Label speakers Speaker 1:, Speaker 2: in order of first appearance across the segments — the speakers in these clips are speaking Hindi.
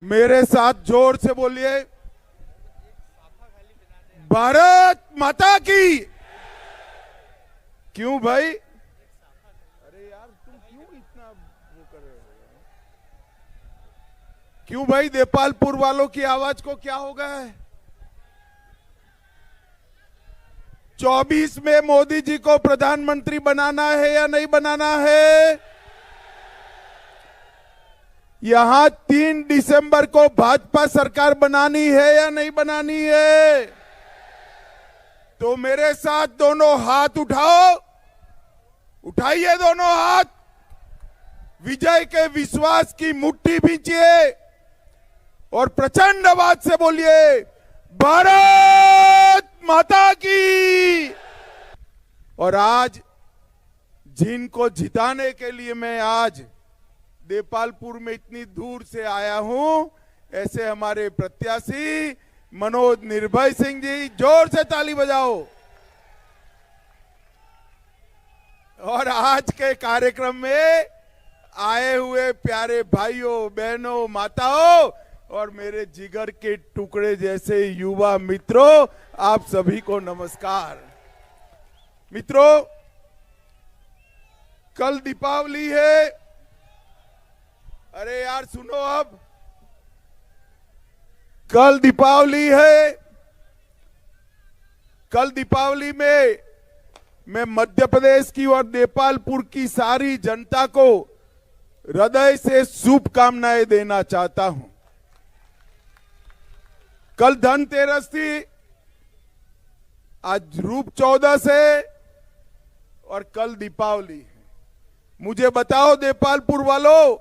Speaker 1: मेरे साथ जोर से बोलिए, भारत माता की। क्यों भाई? अरे यार तुम क्यों इतना वो कर रहे हो? क्यों भाई? देपालपुर वालों की आवाज को क्या हो गया है? 24 में मोदी जी को प्रधानमंत्री बनाना है या नहीं बनाना है? यहां 3 दिसंबर को भाजपा सरकार बनानी है या नहीं बनानी है? तो मेरे साथ दोनों हाथ उठाओ, उठाइए दोनों हाथ, विजय के विश्वास की मुट्ठी भींचिए और प्रचंड आवाज से बोलिए, भारत माता की। और आज जिनको जिताने के लिए मैं आज देपालपुर में इतनी दूर से आया हूं, ऐसे हमारे प्रत्याशी मनोज निर्भय सिंह जी, जोर से ताली बजाओ। और आज के कार्यक्रम में आए हुए प्यारे भाइयों बहनों माताओं और मेरे जिगर के टुकड़े जैसे युवा मित्रों, आप सभी को नमस्कार। मित्रों, कल दीपावली है। अरे यार सुनो, अब कल दीपावली है। कल दीपावली में मैं मध्य प्रदेश की और देपालपुर की सारी जनता को हृदय से शुभकामनाएं देना चाहता हूं। कल धनतेरस थी, आज रूप 14 है और कल दीपावली है। मुझे बताओ देपालपुर वालों,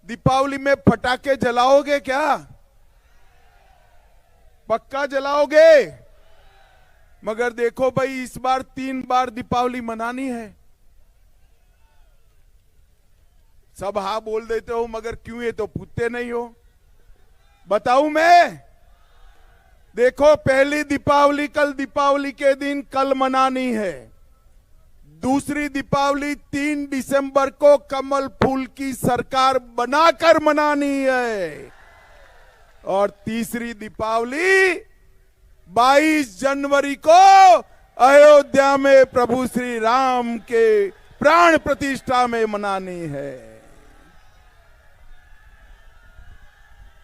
Speaker 1: दीपावली में पटाखे जलाओगे क्या? पक्का जलाओगे? मगर देखो भाई, इस बार 3 बार दीपावली मनानी है। सब हाँ बोल देते हो, मगर क्यों ये तो पूछते नहीं हो। बताऊं मैं? देखो, पहली दीपावली कल दीपावली के दिन कल मनानी है। दूसरी दीपावली 3 दिसंबर को कमल फूल की सरकार बनाकर मनानी है। और तीसरी दीपावली 22 जनवरी को अयोध्या में प्रभु श्री राम के प्राण प्रतिष्ठा में मनानी है।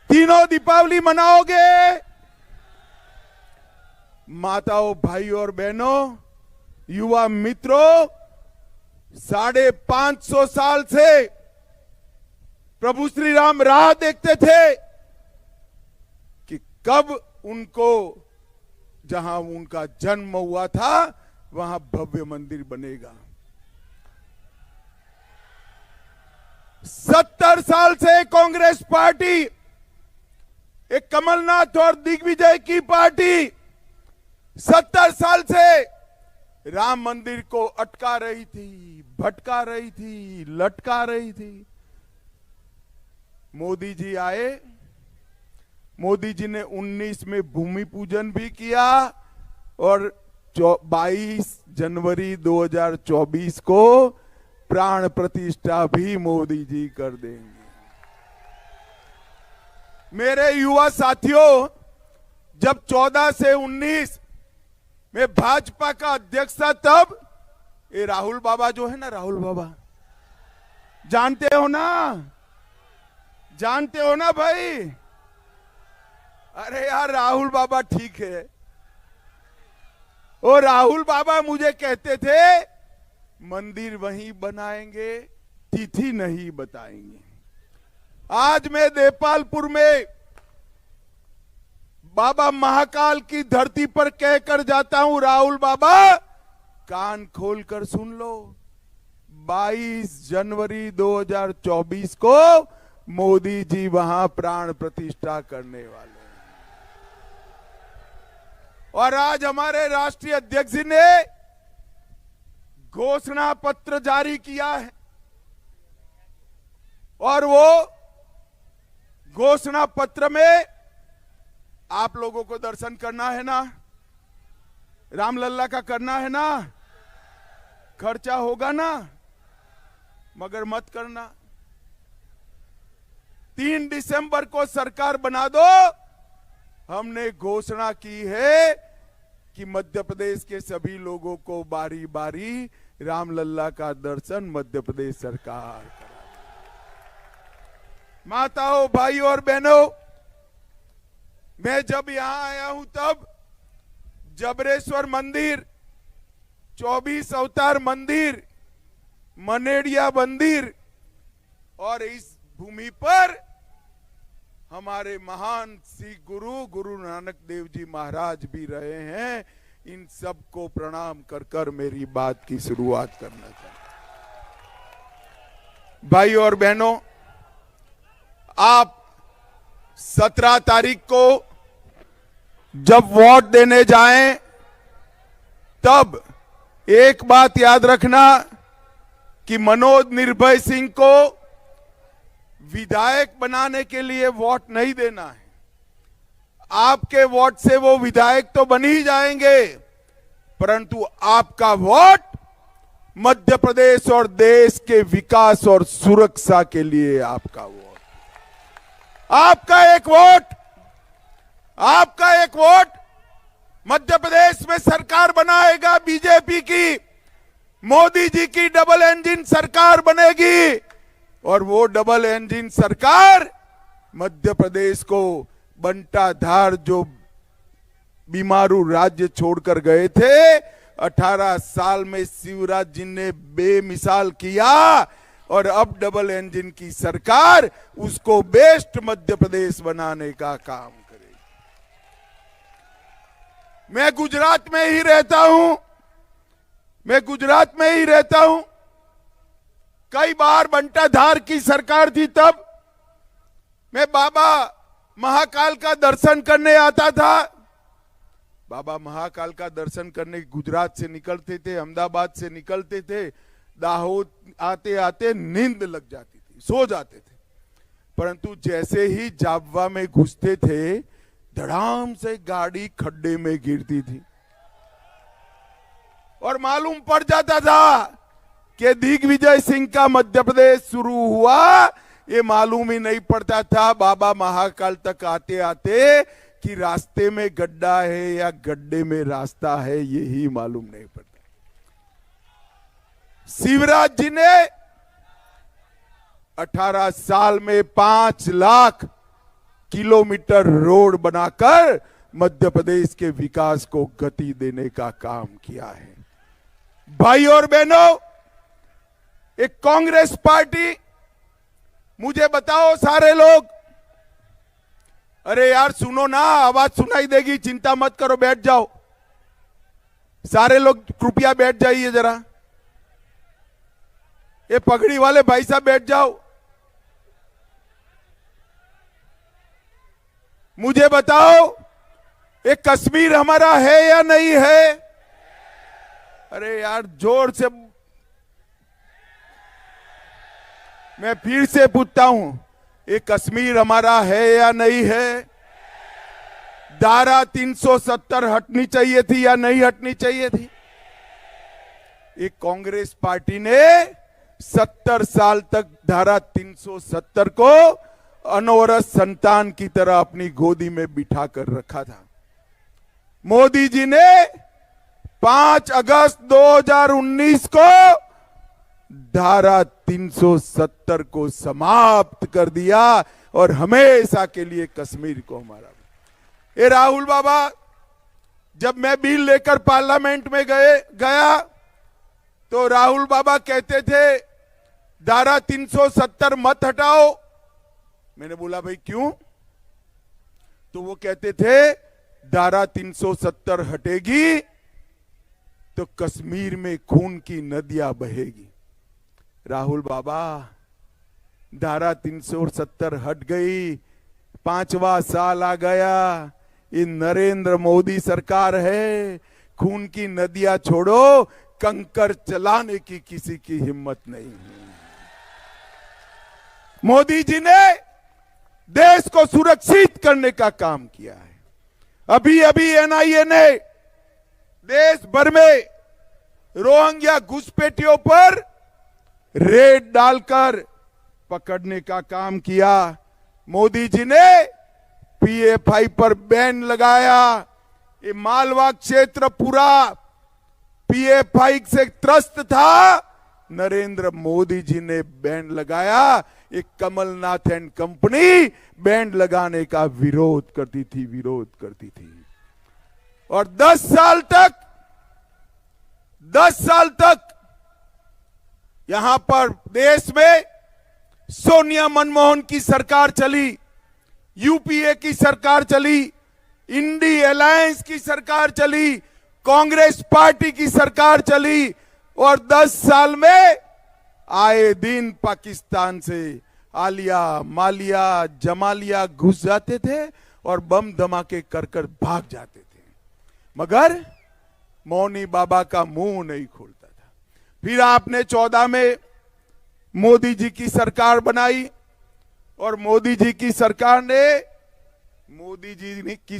Speaker 1: तीनों दीपावली मनाओगे? माताओं, भाइयों और बहनों, युवा मित्रों, 550 साल से प्रभु श्री राम राह देखते थे कि कब उनको, जहां उनका जन्म हुआ था, वहां भव्य मंदिर बनेगा। 70 साल से कांग्रेस पार्टी, एक कमलनाथ और दिग्विजय की पार्टी 70 साल से राम मंदिर को अटका रही थी, भटका रही थी, लटका रही थी। मोदी जी आए। मोदी जी ने 19 में भूमि पूजन भी किया और 22 जनवरी 2024 को प्राण प्रतिष्ठा भी मोदी जी कर देंगे। मेरे युवा साथियों, जब 14 से 19 में भाजपा का अध्यक्ष था, तब ये राहुल बाबा जो है ना, राहुल बाबा जानते हो ना? जानते हो ना भाई? अरे यार, राहुल बाबा ठीक है। और राहुल बाबा मुझे कहते थे, मंदिर वहीं बनाएंगे, तिथि नहीं बताएंगे। आज मैं देपालपुर में बाबा महाकाल की धरती पर कहकर जाता हूं, राहुल बाबा कान खोलकर सुन लो, 22 जनवरी 2024 को मोदी जी वहां प्राण प्रतिष्ठा करने वाले हैं। और आज हमारे राष्ट्रीय अध्यक्ष जी ने घोषणा पत्र जारी किया है और वो घोषणा पत्र में आप लोगों को दर्शन करना है ना, रामलल्ला का करना है ना, खर्चा होगा ना, मगर मत करना। 3 दिसंबर को सरकार बना दो। हमने घोषणा की है कि मध्य प्रदेश के सभी लोगों को बारी बारी रामलल्ला का दर्शन मध्य प्रदेश सरकार करा। माताओं, भाइयों और बहनों, मैं जब यहां आया हूं तब जबरेश्वर मंदिर, 24 अवतार मंदिर, मनेडिया मंदिर और इस भूमि पर हमारे महान सिख गुरु गुरु नानक देव जी महाराज भी रहे हैं। इन सबको प्रणाम कर कर मेरी बात की शुरुआत करना चाहता हूं। भाइयों और बहनों, आप 17 तारीख को जब वोट देने जाएं तब एक बात याद रखना कि मनोज निर्भय सिंह को विधायक बनाने के लिए वोट नहीं देना है। आपके वोट से वो विधायक तो बन ही जाएंगे, परंतु आपका वोट मध्य प्रदेश और देश के विकास और सुरक्षा के लिए आपका वोट, आपका एक वोट मध्य प्रदेश में सरकार बनाएगा। बीजेपी की, मोदी जी की डबल इंजन सरकार बनेगी और वो डबल इंजन सरकार मध्य प्रदेश को बंटाधार जो बीमारू राज्य छोड़कर गए थे, 18 साल में शिवराज जी ने बेमिसाल किया और अब डबल इंजन की सरकार उसको बेस्ट मध्य प्रदेश बनाने का काम करेगी। मैं गुजरात में ही रहता हूं। कई बार बंटाधार की सरकार थी तब मैं बाबा महाकाल का दर्शन करने आता था। बाबा महाकाल का दर्शन करने गुजरात से निकलते थे, अहमदाबाद से निकलते थे, दाहोद आते आते नींद लग जाती थी, सो जाते थे। परंतु जैसे ही जाबवा में घुसते थे, धड़ाम से गाड़ी खड्डे में गिरती थी और मालूम पड़ जाता था कि दिग्विजय सिंह का मध्य प्रदेश शुरू हुआ। ये मालूम ही नहीं पड़ता था बाबा महाकाल तक आते आते कि रास्ते में गड्ढा है या गड्ढे में रास्ता है, यही मालूम नहीं पड़ता। शिवराज जी ने 18 साल में 5 लाख किलोमीटर रोड बनाकर मध्य प्रदेश के विकास को गति देने का काम किया है। भाई और बहनों, एक कांग्रेस पार्टी, मुझे बताओ सारे लोग, अरे यार सुनो ना, आवाज सुनाई देगी, चिंता मत करो, बैठ जाओ। सारे लोग कृपया बैठ जाइए जरा। ये पगड़ी वाले भाई साहब बैठ जाओ। मुझे बताओ, ये कश्मीर हमारा है या नहीं है? अरे यार जोर से, मैं फिर से पूछता हूं, ये कश्मीर हमारा है या नहीं है? धारा 370 हटनी चाहिए थी या नहीं हटनी चाहिए थी? एक कांग्रेस पार्टी ने 70 साल तक धारा 370 को अनवरत संतान की तरह अपनी गोदी में बिठा कर रखा था। मोदी जी ने 5 अगस्त 2019 को धारा 370 को समाप्त कर दिया और हमेशा के लिए कश्मीर को हमारा। ये राहुल बाबा, जब मैं बिल लेकर पार्लियामेंट में गया तो राहुल बाबा कहते थे धारा 370 मत हटाओ। मैंने बोला भाई क्यों? तो वो कहते थे धारा 370 हटेगी तो कश्मीर में खून की नदियां बहेगी। राहुल बाबा, धारा 370 हट गई, 5वां साल आ गया, ये नरेंद्र मोदी सरकार है, खून की नदियां छोड़ो, कंकर चलाने की किसी की हिम्मत नहीं है। मोदी जी ने देश को सुरक्षित करने का काम किया है। अभी अभी एनआईए ने देश भर में रोहिंग्या घुसपैठियों पर रेड डालकर पकड़ने का काम किया। मोदी जी ने पीएफआई पर बैन लगाया। ये मालवा क्षेत्र पूरा पीएफआई से त्रस्त था, नरेंद्र मोदी जी ने बैन लगाया। एक कमलनाथ एंड कंपनी बैन लगाने का विरोध करती थी। और 10 साल तक यहां पर देश में सोनिया मनमोहन की सरकार चली, यूपीए की सरकार चली, इंडी अलायंस की सरकार चली, कांग्रेस पार्टी की सरकार चली। और 10 साल में आए दिन पाकिस्तान से आलिया, मालिया, जमालिया घुस जाते थे और बम धमाके कर भाग जाते थे, मगर मौनी बाबा का मुंह नहीं खोलता था। फिर आपने 14 में मोदी जी की सरकार बनाई और मोदी जी की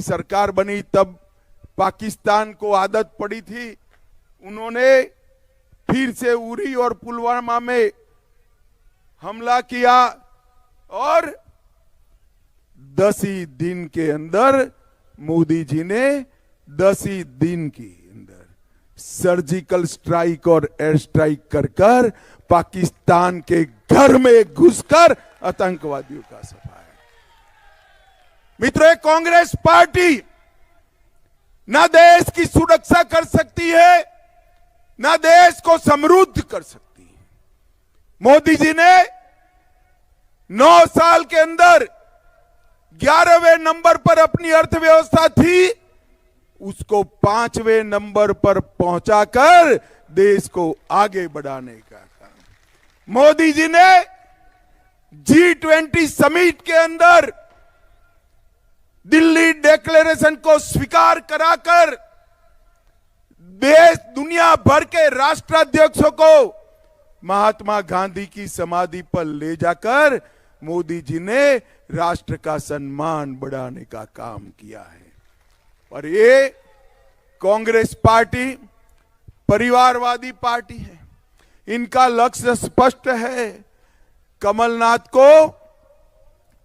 Speaker 1: सरकार बनी तब पाकिस्तान को आदत पड़ी थी। उन्होंने फिर से उरी और पुलवामा में हमला किया और 10 ही दिन के अंदर मोदी जी ने 10 ही दिन के अंदर सर्जिकल स्ट्राइक और एयर स्ट्राइक कर पाकिस्तान के घर में घुसकर आतंकवादियों का सफाया। मित्रों, कांग्रेस पार्टी न देश की सुरक्षा कर सकती है, न देश को समृद्ध कर सकती है। मोदी जी ने 9 साल के अंदर 11वें नंबर पर अपनी अर्थव्यवस्था थी, उसको 5वें नंबर पर पहुंचाकर देश को आगे बढ़ाने का काम। मोदी जी ने G20 समिट के अंदर दिल्ली डिक्लेरेशन को स्वीकार कराकर देश दुनिया भर के राष्ट्राध्यक्षों को महात्मा गांधी की समाधि पर ले जाकर मोदी जी ने राष्ट्र का सम्मान बढ़ाने का काम किया है। और ये कांग्रेस पार्टी परिवारवादी पार्टी है, इनका लक्ष्य स्पष्ट है। कमलनाथ को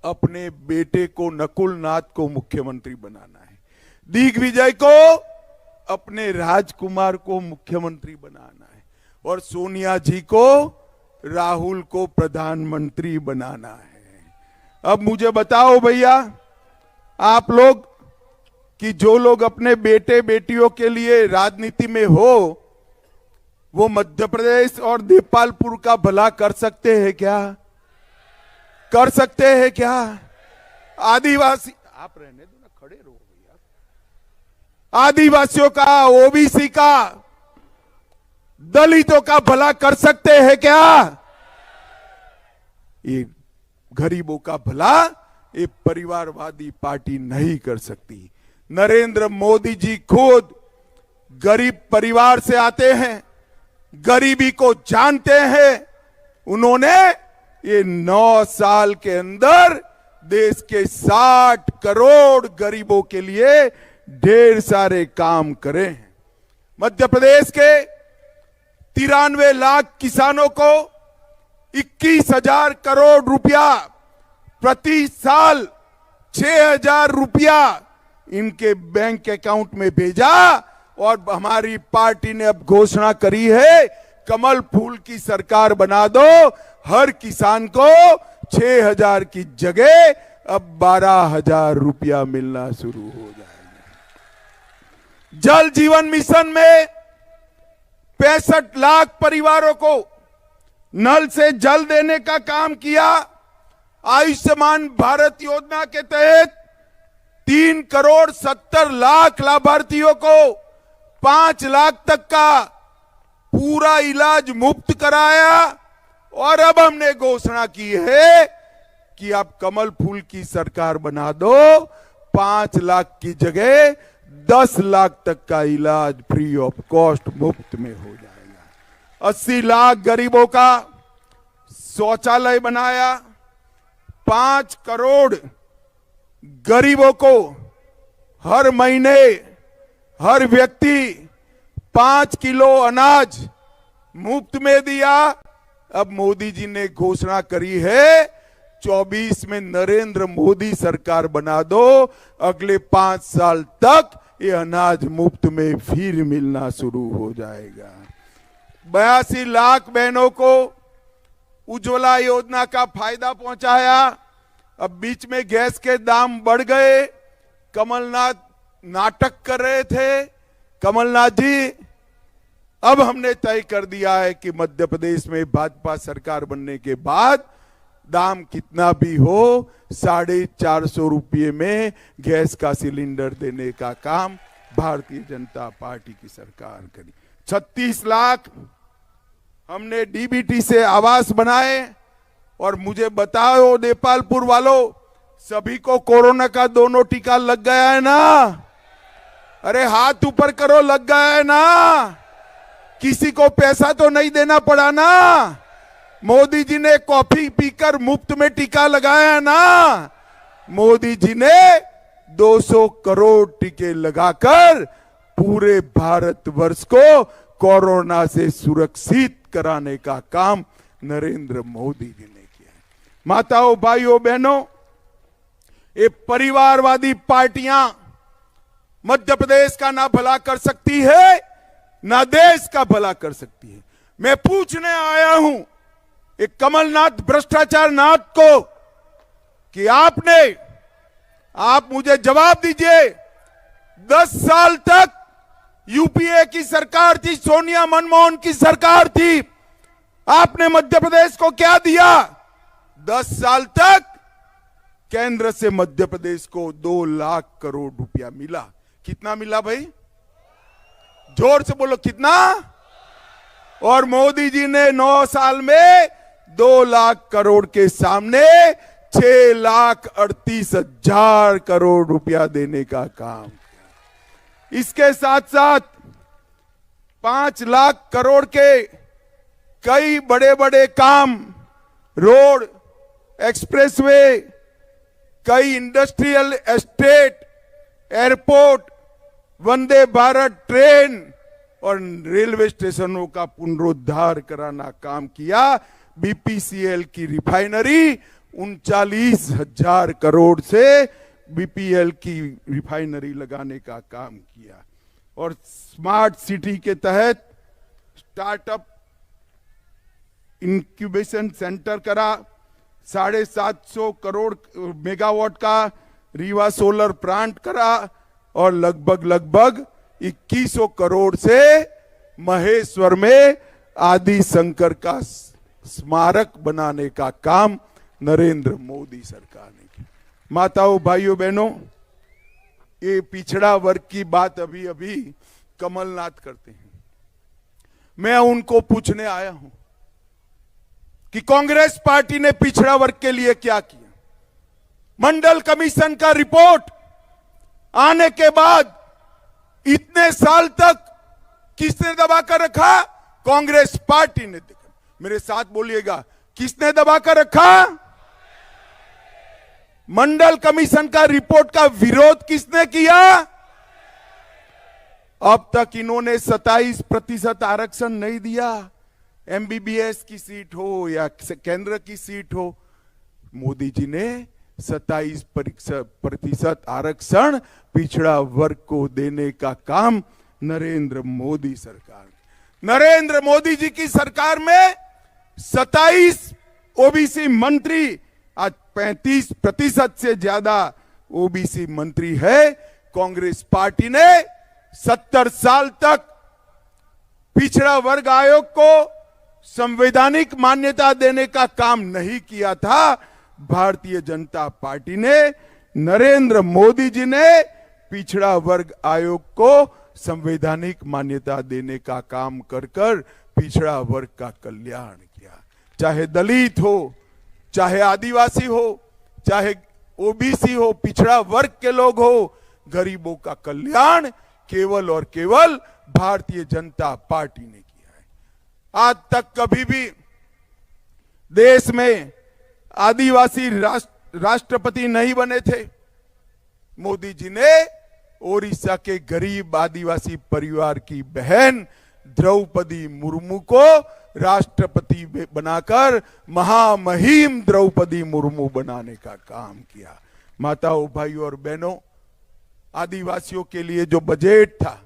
Speaker 1: अपने बेटे को नकुलनाथ को मुख्यमंत्री बनाना है, दिग्विजय को अपने राजकुमार को मुख्यमंत्री बनाना है और सोनिया जी को राहुल को प्रधानमंत्री बनाना है। अब मुझे बताओ भैया, आप लोग कि जो लोग अपने बेटे बेटियों के लिए राजनीति में हो, वो मध्य प्रदेश और देपालपुर का भला कर सकते हैं क्या? कर सकते हैं क्या? आदिवासी, आप रहने दो ना, खड़े रहो भैया। आदिवासियों का, ओबीसी का, दलितों का भला कर सकते हैं क्या? ये गरीबों का भला ये परिवारवादी पार्टी नहीं कर सकती। नरेंद्र मोदी जी खुद गरीब परिवार से आते हैं, गरीबी को जानते हैं। उन्होंने ये 9 साल के अंदर देश के 60 करोड़ गरीबों के लिए ढेर सारे काम करे हैं। मध्य प्रदेश के 93 लाख किसानों को 21,000 करोड़ रुपया प्रति साल 6,000 रुपया इनके बैंक अकाउंट में भेजा। और हमारी पार्टी ने अब घोषणा करी है, कमल फूल की सरकार बना दो, हर किसान को 6,000 की जगह अब 12,000 रुपया मिलना शुरू हो जाएगा। जल जीवन मिशन में 65 लाख परिवारों को नल से जल देने का काम किया। आयुष्मान भारत योजना के तहत 3 करोड़ 70 लाख लाभार्थियों को 5 लाख तक का पूरा इलाज मुफ्त कराया। और अब हमने घोषणा की है कि आप कमल फूल की सरकार बना दो, 5 लाख की जगह 10 लाख तक का इलाज फ्री ऑफ कॉस्ट मुफ्त में हो जाएगा। 80 लाख गरीबों का शौचालय बनाया। 5 करोड़ गरीबों को हर महीने हर व्यक्ति 5 किलो अनाज मुफ्त में दिया। अब मोदी जी ने घोषणा करी है 24 में नरेंद्र मोदी सरकार बना दो, अगले 5 साल तक ये अनाज मुफ्त में फिर मिलना शुरू हो जाएगा। 82 लाख बहनों को उज्ज्वला योजना का फायदा पहुंचाया। अब बीच में गैस के दाम बढ़ गए। कमलनाथ नाटक कर रहे थे। कमलनाथ जी, अब हमने तय कर दिया है कि मध्य प्रदेश में भाजपा सरकार बनने के बाद दाम कितना भी हो, 450 रुपये में गैस का सिलेंडर देने का काम भारतीय जनता पार्टी की सरकार करी। 36 लाख हमने डीबीटी से आवास बनाए। और मुझे बताओ नेपालपुर वालों, सभी को कोरोना का दोनों टीका लग गया है ना? अरे हाथ ऊपर करो, लग गया है ना? किसी को पैसा तो नहीं देना पड़ा ना? मोदी जी ने कॉफी पीकर मुफ्त में टीका लगाया है ना? मोदी जी ने 200 करोड़ टीके लगाकर पूरे भारतवर्ष को कोरोना से सुरक्षित कराने का काम नरेंद्र मोदी जी ने किया है। माताओं, भाइयों, बहनों, ये परिवारवादी पार्टियां मध्य प्रदेश का ना भला कर सकती है, ना देश का भला कर सकती है। मैं पूछने आया हूं एक कमलनाथ भ्रष्टाचार नाथ को कि आप मुझे जवाब दीजिए। 10 साल तक यूपीए की सरकार थी, सोनिया मनमोहन की सरकार थी। आपने मध्य प्रदेश को क्या दिया? 10 साल तक केंद्र से मध्य प्रदेश को 2 लाख करोड़ रुपया मिला। कितना मिला भाई? जोर से बोलो, कितना? और मोदी जी ने 9 साल में 2 लाख करोड़ के सामने 6,38,000 करोड़ रुपया देने का काम किया। इसके साथ साथ 5 लाख करोड़ के कई बड़े बड़े काम, रोड, एक्सप्रेसवे, कई industrial estate, airport, Vande Bharat train और रेलवे स्टेशनों का पुनरुद्धार कराना काम किया। बीपीसीएल की रिफाइनरी 39,000 करोड़ से बीपीएल की रिफाइनरी लगाने का काम किया। और स्मार्ट सिटी के तहत स्टार्टअप इंक्यूबेशन सेंटर करा। 750 करोड़ मेगावाट का रीवा सोलर प्लांट करा। और लगभग 2100 करोड़ से महेश्वर में आदि शंकर का स्मारक बनाने का काम नरेंद्र मोदी सरकार ने किया। माताओं, भाइयों, बहनों, ये पिछड़ा वर्ग की बात अभी अभी कमलनाथ करते हैं। मैं उनको पूछने आया हूं कि कांग्रेस पार्टी ने पिछड़ा वर्ग के लिए क्या किया? मंडल कमीशन का रिपोर्ट आने के बाद इतने साल तक किसने दबा कर रखा? कांग्रेस पार्टी ने। देखा, मेरे साथ बोलिएगा, किसने दबा कर रखा? मंडल कमीशन का रिपोर्ट का विरोध किसने किया? अब तक इन्होंने 27% आरक्षण नहीं दिया। एमबीबीएस की सीट हो या केंद्र की सीट हो, मोदी जी ने 27% आरक्षण पिछड़ा वर्ग को देने का काम नरेंद्र मोदी सरकार। नरेंद्र मोदी जी की सरकार में 27 ओबीसी मंत्री, आज 35% से ज्यादा ओबीसी मंत्री है। कांग्रेस पार्टी ने 70 साल तक पिछड़ा वर्ग आयोग को संवैधानिक मान्यता देने का काम नहीं किया था। भारतीय जनता पार्टी ने, नरेंद्र मोदी जी ने पिछड़ा वर्ग आयोग को संवैधानिक मान्यता देने का काम कर पिछड़ा वर्ग का कल्याण किया। चाहे दलित हो, चाहे आदिवासी हो, चाहे ओबीसी हो, पिछड़ा वर्ग के लोग हो, गरीबों का कल्याण केवल और केवल भारतीय जनता पार्टी ने किया है। आज तक कभी भी देश में आदिवासी राष्ट्रपति नहीं बने थे। मोदी जी ने ओडिशा के गरीब आदिवासी परिवार की बहन द्रौपदी मुर्मू को राष्ट्रपति बनाकर महामहिम द्रौपदी मुर्मू बनाने का काम किया। माताओं, भाइयों और बहनों, आदिवासियों के लिए जो बजट था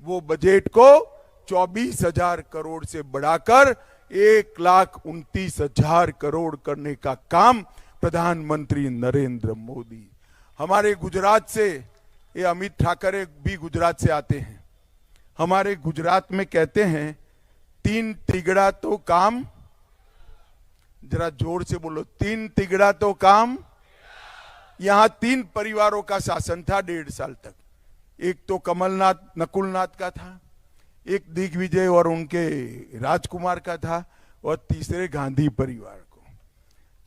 Speaker 1: वो बजट को 24,000 करोड़ से बढ़ाकर 1,29,000 करोड़ करने का काम प्रधानमंत्री नरेंद्र मोदी। हमारे गुजरात से, ये अमित ठाकरे भी गुजरात से आते हैं। हमारे गुजरात में कहते हैं 3 तिगड़ा तो काम, जरा जोर से बोलो, 3 तिगड़ा तो काम। यहां 3 परिवारों का शासन था 1.5 साल तक। एक तो कमलनाथ नकुलनाथ का था, एक दिग्विजय और उनके राजकुमार का था, और तीसरे गांधी परिवार को।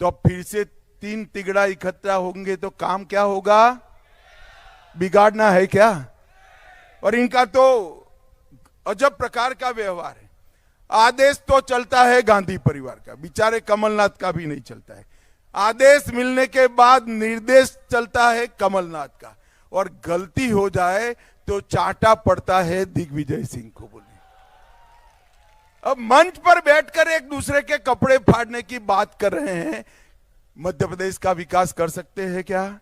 Speaker 1: तो अब फिर से 3 तिगड़ा इकट्ठा होंगे तो काम क्या होगा? बिगाड़ना है क्या? और इनका तो अजब प्रकार का व्यवहार है। आदेश तो चलता है गांधी परिवार का, बेचारे कमलनाथ का भी नहीं चलता है। आदेश मिलने के बाद निर्देश चलता है कमलनाथ का, और गलती हो जाए तो चाटा पड़ता है दिग्विजय सिंह को। बोले अब मंच पर बैठकर एक दूसरे के कपड़े फाड़ने की बात कर रहे हैं। मध्य प्रदेश का विकास कर सकते हैं क्या?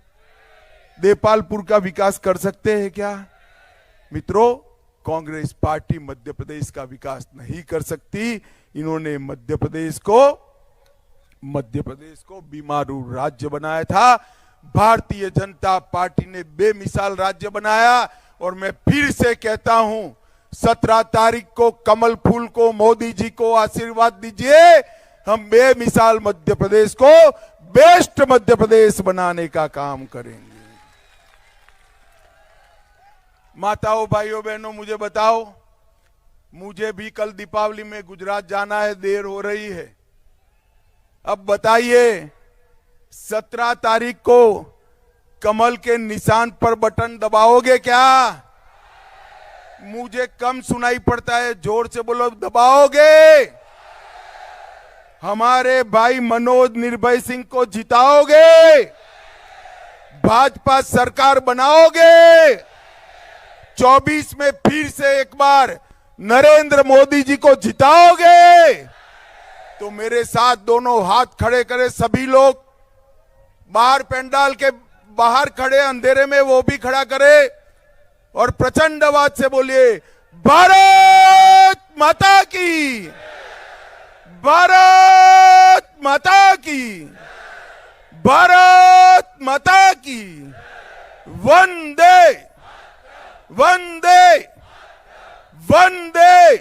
Speaker 1: देपालपुर का विकास कर सकते हैं क्या? मित्रों, कांग्रेस पार्टी मध्य प्रदेश का विकास नहीं कर सकती। इन्होंने मध्य प्रदेश को बीमारू राज्य बनाया था। भारतीय जनता पार्टी ने बेमिसाल राज्य बनाया, और मैं फिर से कहता हूं, 17 तारीख को कमल फूल को मोदी जी को आशीर्वाद दीजिए। हम बेमिसाल मध्य प्रदेश को बेस्ट मध्य प्रदेश बनाने का काम करेंगे। माताओं, भाइयों, बहनों, मुझे बताओ, मुझे भी कल दीपावली में गुजरात जाना है, देर हो रही है। अब बताइए, 17 तारीख को कमल के निशान पर बटन दबाओगे क्या? मुझे कम सुनाई पड़ता है, जोर से बोलो, दबाओगे? हमारे भाई मनोज निर्भय सिंह को जिताओगे? भाजपा सरकार बनाओगे? 24 में फिर से एक बार नरेंद्र मोदी जी को जिताओगे? तो मेरे साथ दोनों हाथ खड़े करें सभी लोग। बाहर पंडाल के बाहर खड़े अंधेरे में वो भी खड़ा करे, और प्रचंड आवाज से बोलिए, भारत माता की, भारत माता की, भारत माता की, वंदे वंदे वंदे